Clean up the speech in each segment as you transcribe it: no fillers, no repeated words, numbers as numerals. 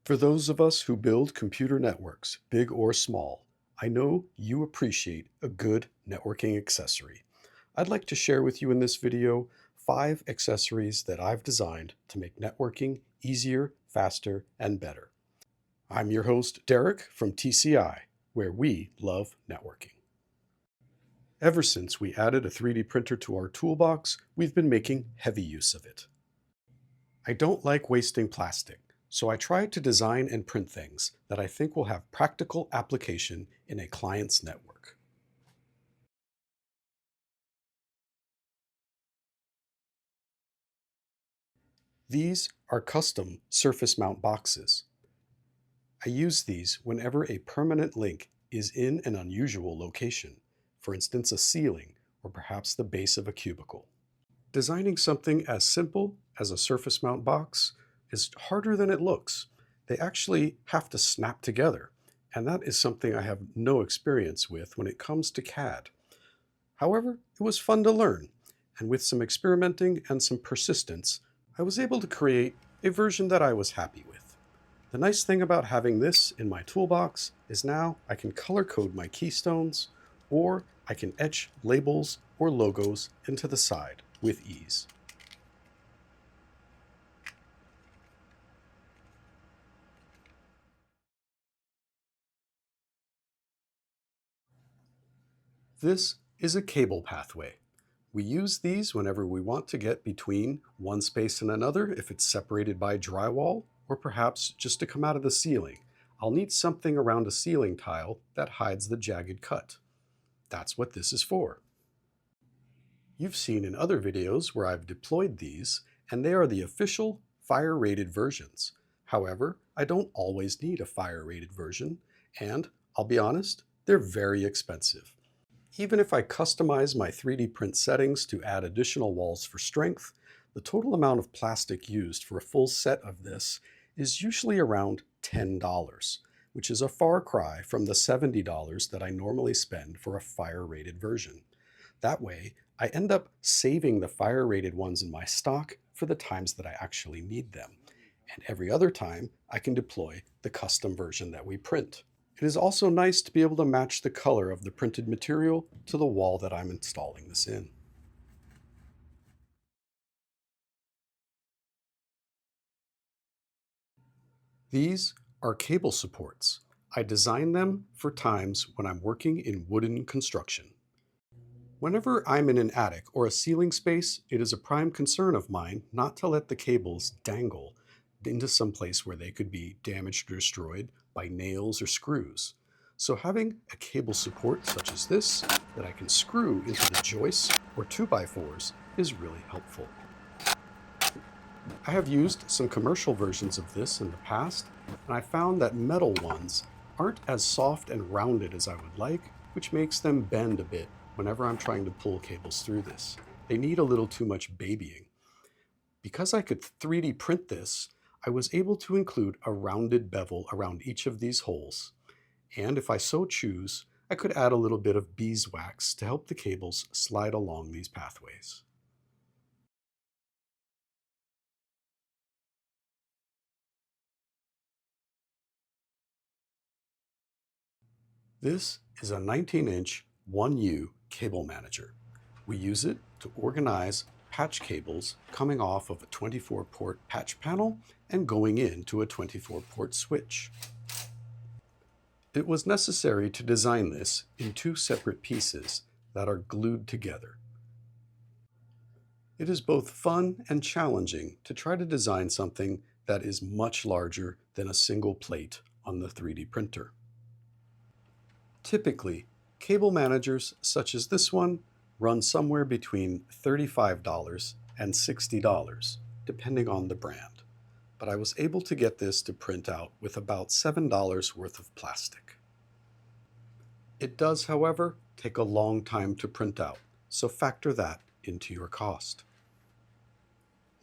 For those of us who build computer networks, big or small, I know you appreciate a good networking accessory. I'd like to share with you in this video 5 accessories that I've designed to make networking easier, faster, and better. I'm your host, Derek from TCI, where we love networking. Ever since we added a 3D printer to our toolbox, we've been making heavy use of it. I don't like wasting plastic, so I try to design and print things that I think will have practical application in a client's network. These are custom surface mount boxes. I use these whenever a permanent link is in an unusual location, for instance a ceiling or perhaps the base of a cubicle. Designing something as simple as a surface mount box is harder than it looks. They actually have to snap together, and that is something I have no experience with when it comes to CAD. However, it was fun to learn, and with some experimenting and some persistence, I was able to create a version that I was happy with. The nice thing about having this in my toolbox is now I can color code my keystones, or I can etch labels or logos into the side with ease. This is a cable pathway. We use these whenever we want to get between one space and another if it's separated by drywall, or perhaps just to come out of the ceiling. I'll need something around a ceiling tile that hides the jagged cut. That's what this is for. You've seen in other videos where I've deployed these, and they are the official fire-rated versions. However, I don't always need a fire-rated version, and I'll be honest, they're very expensive. Even if I customize my 3D print settings to add additional walls for strength, the total amount of plastic used for a full set of this is usually around $10, which is a far cry from the $70 that I normally spend for a fire-rated version. That way, I end up saving the fire-rated ones in my stock for the times that I actually need them. And every other time, I can deploy the custom version that we print. It is also nice to be able to match the color of the printed material to the wall that I'm installing this in. These are cable supports. I designed them for times when I'm working in wooden construction. Whenever I'm in an attic or a ceiling space, it is a prime concern of mine not to let the cables dangle into some place where they could be damaged or destroyed by nails or screws. So having a cable support such as this that I can screw into the joists or 2x4s is really helpful. I have used some commercial versions of this in the past, and I found that metal ones aren't as soft and rounded as I would like, which makes them bend a bit whenever I'm trying to pull cables through this. They need a little too much babying. Because I could 3D print this, I was able to include a rounded bevel around each of these holes. And if I so choose, I could add a little bit of beeswax to help the cables slide along these pathways. This is a 19-inch 1U cable manager. We use it to organize patch cables coming off of a 24-port patch panel and going into a 24-port switch. It was necessary to design this in 2 separate pieces that are glued together. It is both fun and challenging to try to design something that is much larger than a single plate on the 3D printer. Typically, cable managers such as this one run somewhere between $35 and $60, depending on the brand. But I was able to get this to print out with about $7 worth of plastic. It does, however, take a long time to print out, so factor that into your cost.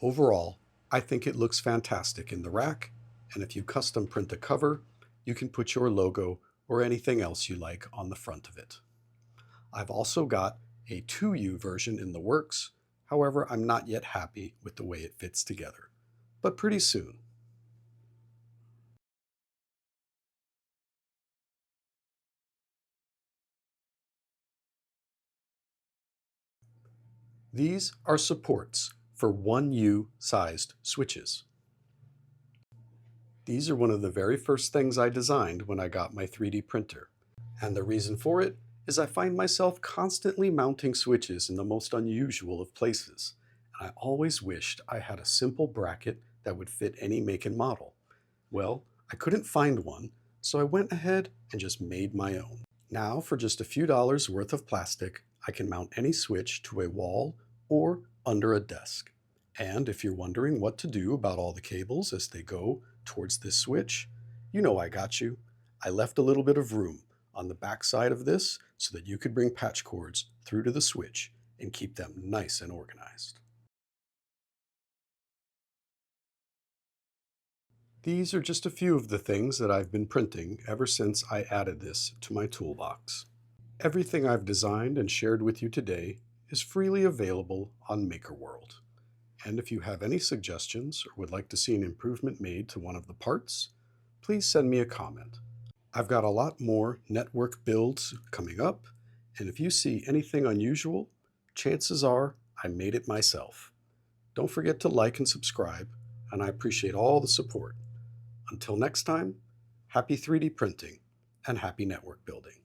Overall, I think it looks fantastic in the rack, and if you custom print a cover, you can put your logo or anything else you like on the front of it. I've also got a 2U version in the works, however, I'm not yet happy with the way it fits together, but pretty soon. These are supports for 1U sized switches. These are one of the very first things I designed when I got my 3D printer. And the reason for it is I find myself constantly mounting switches in the most unusual of places. And I always wished I had a simple bracket that would fit any make and model. Well, I couldn't find one, so I went ahead and just made my own. Now, for just a few dollars worth of plastic, I can mount any switch to a wall or under a desk. And if you're wondering what to do about all the cables as they go towards this switch, you know I got you. I left a little bit of room on the back side of this so that you could bring patch cords through to the switch and keep them nice and organized. These are just a few of the things that I've been printing ever since I added this to my toolbox. Everything I've designed and shared with you today is freely available on MakerWorld. And if you have any suggestions or would like to see an improvement made to one of the parts, please send me a comment. I've got a lot more network builds coming up, and if you see anything unusual, chances are I made it myself. Don't forget to like and subscribe, and I appreciate all the support. Until next time, happy 3D printing and happy network building.